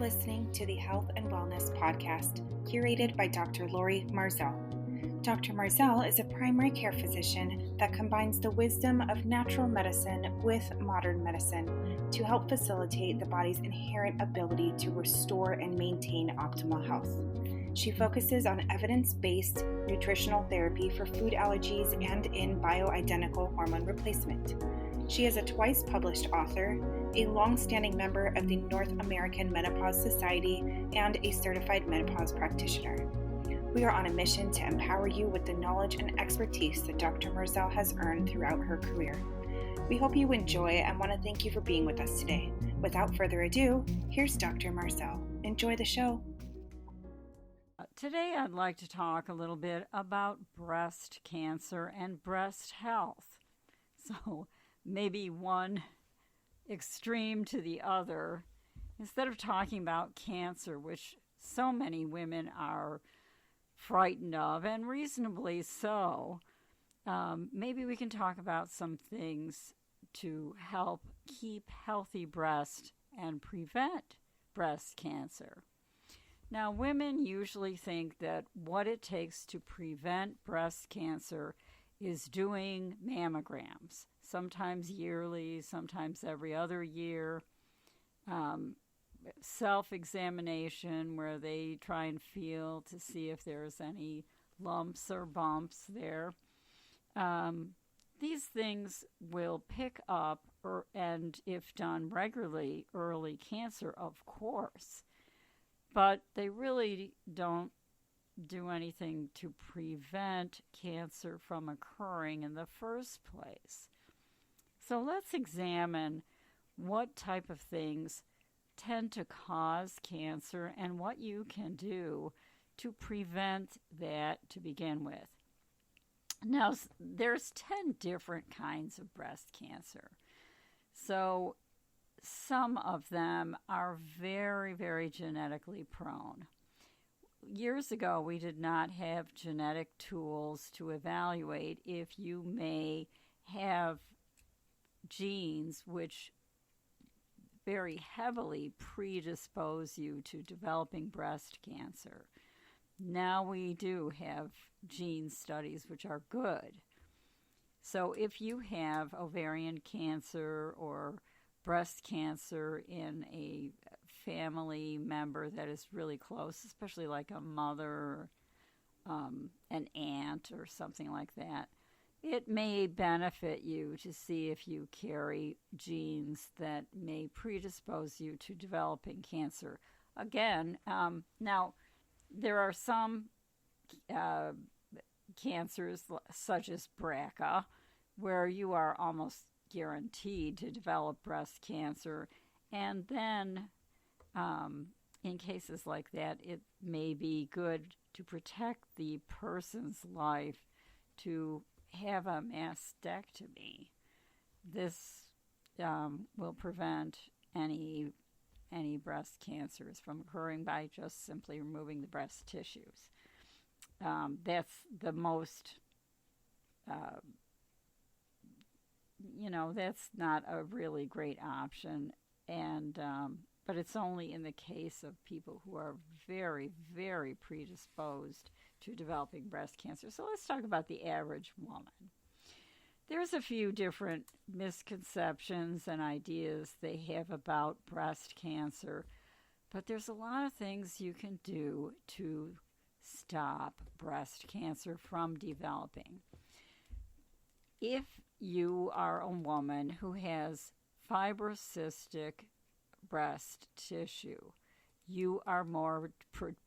listening to the Health and Wellness Podcast, curated by Dr. Lori Marzell. Dr. Marzell is a primary care physician that combines the wisdom of natural medicine with modern medicine to help facilitate the body's inherent ability to restore and maintain optimal health. She focuses on evidence-based nutritional therapy for food allergies and in bioidentical hormone replacement. She is a twice published author, a long-standing member of the North American Menopause Society, and a certified menopause practitioner. We are on a mission to empower you with the knowledge and expertise that Dr. Marzell has earned throughout her career. We hope you enjoy and want to thank you for being with us today. Without further ado, here's Dr. Marzell. Enjoy the show. Today I'd like to talk a little bit about breast cancer and breast health. So maybe one extreme to the other. Instead of talking about cancer, which so many women are frightened of, and reasonably so, maybe we can talk about some things to help keep healthy breast and prevent breast cancer. Now, women usually think that what it takes to prevent breast cancer is doing mammograms, sometimes yearly, sometimes every other year, self-examination where they try and feel to see if there's any lumps or bumps there. These things will pick up, and if done regularly, early cancer, of course. But they really don't do anything to prevent cancer from occurring in the first place. So let's examine what type of things tend to cause cancer and what you can do to prevent that to begin with. Now, there's 10 different kinds of breast cancer. So some of them are very, very genetically prone. Years ago, we did not have genetic tools to evaluate if you may have genes which very heavily predispose you to developing breast cancer. Now we do have gene studies which are good. So if you have ovarian cancer or breast cancer in a family member that is really close, especially like a mother, an aunt or something like that, it may benefit you to see if you carry genes that may predispose you to developing cancer. Again, now there are some cancers such as BRCA where you are almost guaranteed to develop breast cancer, and then in cases like that, it may be good to protect the person's life to have a mastectomy. This will prevent any breast cancers from occurring by just simply removing the breast tissues. That's the most, that's not a really great option, and but it's only in the case of people who are very, very predisposed to developing breast cancer. So let's talk about the average woman. There's a few different misconceptions and ideas they have about breast cancer, but there's a lot of things you can do to stop breast cancer from developing. If you are a woman who has fibrocystic breast tissue, you are more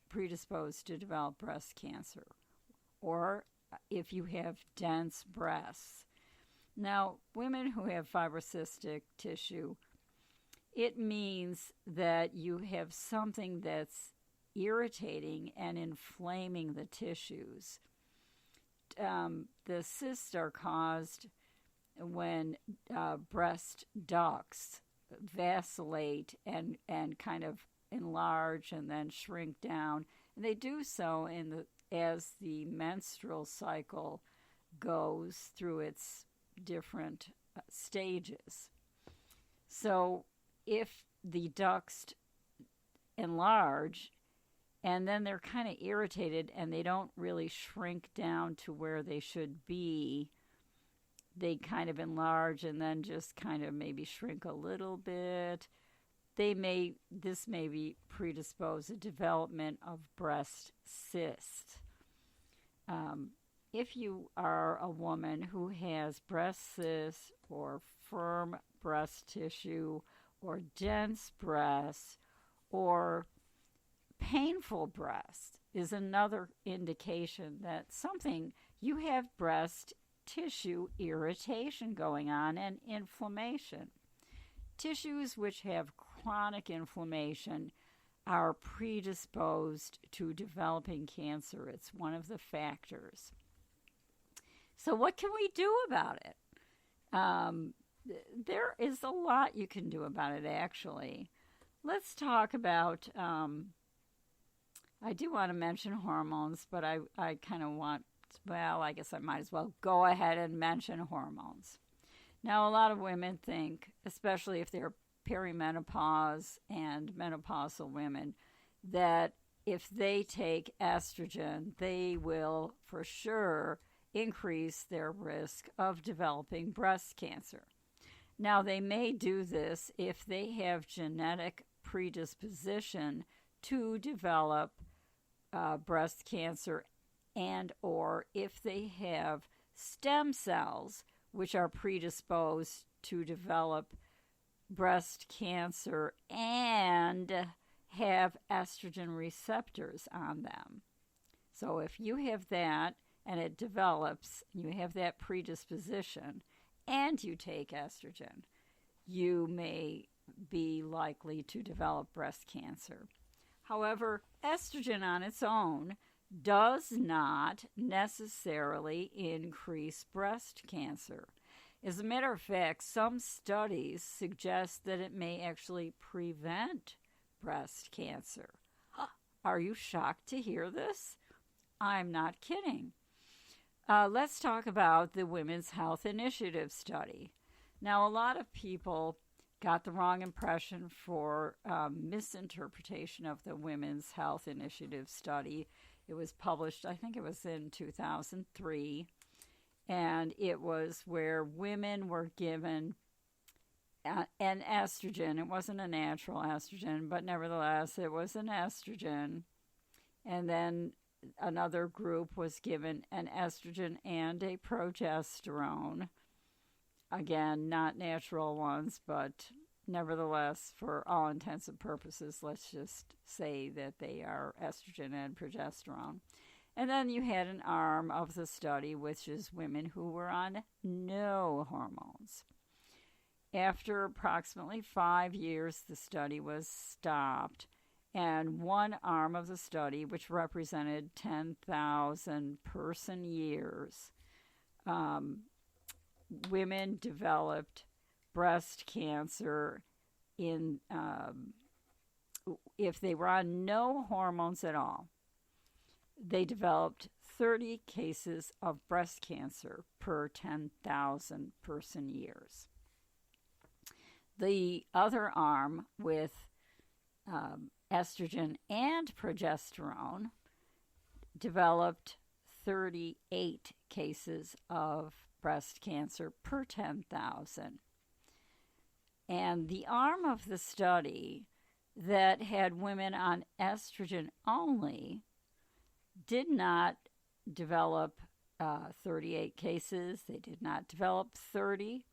predisposed to develop breast cancer. Or if you have dense breasts. Now, women who have fibrocystic tissue, it means that you have something that's irritating and inflaming the tissues. The cysts are caused when breast ducts vacillate and kind of enlarge and then shrink down. And they do so as the menstrual cycle goes through its different stages. So if the ducts enlarge, and then they're kind of irritated and they don't really shrink down to where they should be. They kind of enlarge and then just kind of maybe shrink a little bit. This may be predispose to development of breast cysts. If you are a woman who has breast cysts or firm breast tissue or dense breasts or painful breast is another indication that you have breast tissue irritation going on and inflammation. Tissues which have chronic inflammation are predisposed to developing cancer. It's one of the factors. So what can we do about it? There is a lot you can do about it, actually. Let's talk about, I do want to mention hormones, but I kind of I guess I might as well go ahead and mention hormones. Now, a lot of women think, especially if they're perimenopause and menopausal women, that if they take estrogen, they will for sure increase their risk of developing breast cancer. Now, they may do this if they have genetic predisposition to develop breast cancer, and or if they have stem cells which are predisposed to develop breast cancer and have estrogen receptors on them. So if you have that and it develops, you have that predisposition, and you take estrogen, you may be likely to develop breast cancer. However, estrogen on its own does not necessarily increase breast cancer. As a matter of fact, some studies suggest that it may actually prevent breast cancer. Are you shocked to hear this? I'm not kidding. Let's talk about the Women's Health Initiative study. Now, a lot of people got the wrong impression for misinterpretation of the Women's Health Initiative study. It was published, I think it was in 2003, and it was where women were given an estrogen. It wasn't a natural estrogen, but nevertheless, it was an estrogen. And then another group was given an estrogen and a progesterone. Again, not natural ones, but nevertheless, for all intents and purposes, let's just say that they are estrogen and progesterone. And then you had an arm of the study, which is women who were on no hormones. After approximately 5 years, the study was stopped, and one arm of the study, which represented 10,000 person years, women developed breast cancer if they were on no hormones at all. They developed 30 cases of breast cancer per 10,000 person years. The other arm with estrogen and progesterone developed 38 cases of breast cancer per 10,000. And the arm of the study that had women on estrogen only did not develop 38 cases. They did not develop 30.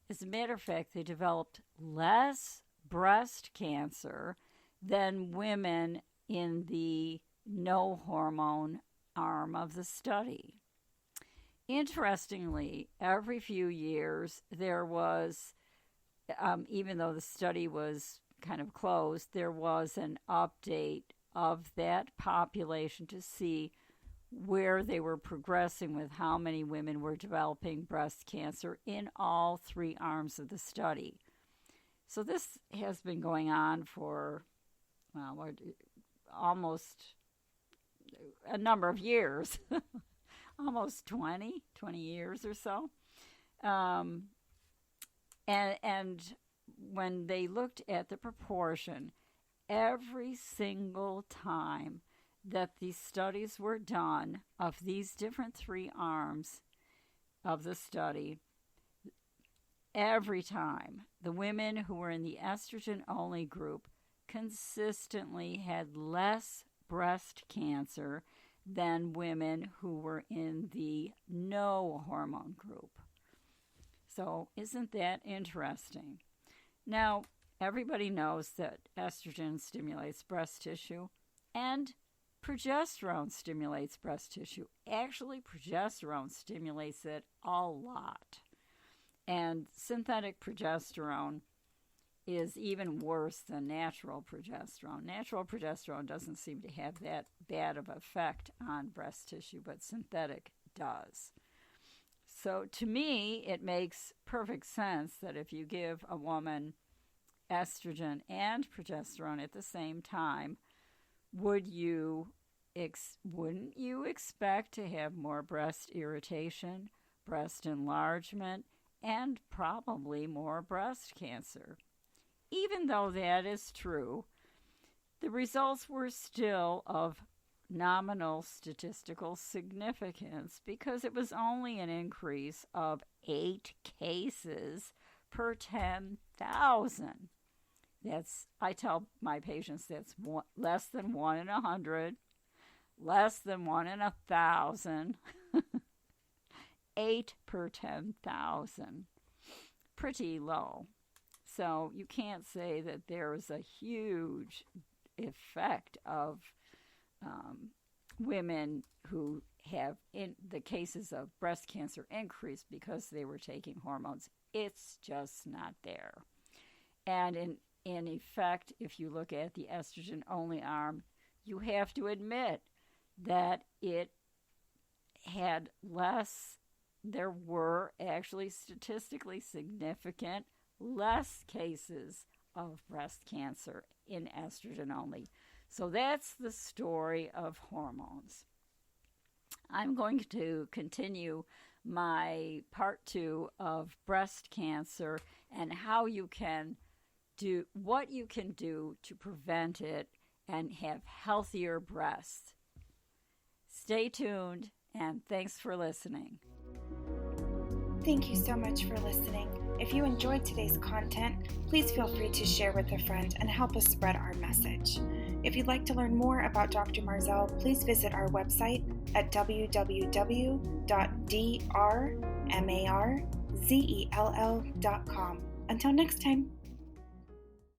As a matter of fact, they developed less breast cancer than women in the no hormone arm of the study. Interestingly, every few years there was, even though the study was kind of closed, there was an update of that population to see where they were progressing with how many women were developing breast cancer in all three arms of the study. So this has been going on for almost a number of years, almost 20 years or so. And when they looked at the proportion, every single time that these studies were done of these different 3 arms of the study, every time the women who were in the estrogen-only group consistently had less breast cancer than women who were in the no hormone group. So isn't that interesting? Now, everybody knows that estrogen stimulates breast tissue and progesterone stimulates breast tissue. Actually, progesterone stimulates it a lot. And synthetic progesterone is even worse than natural progesterone. Natural progesterone doesn't seem to have that bad of an effect on breast tissue, but synthetic does. So to me, it makes perfect sense that if you give a woman estrogen and progesterone at the same time, wouldn't you expect to have more breast irritation, breast enlargement, and probably more breast cancer? Even though that is true, the results were still of nominal statistical significance because it was only an increase of 8 cases per 10,000. I tell my patients that's less than 1 in 100, less than 1 in 1,000, 8 per 10,000. Pretty low. So you can't say that there is a huge effect of women who have in the cases of breast cancer increase because they were taking hormones. It's just not there. And in effect, if you look at the estrogen-only arm, you have to admit that it had less, there were actually statistically significant less cases of breast cancer in estrogen only. So that's the story of hormones. I'm going to continue my part 2 of breast cancer and how you can do, what you can do to prevent it and have healthier breasts. Stay tuned, and thanks for listening. Thank you so much for listening. If you enjoyed today's content, please feel free to share with a friend and help us spread our message. If you'd like to learn more about Dr. Marzell, please visit our website at www.drmarzell.com. Until next time.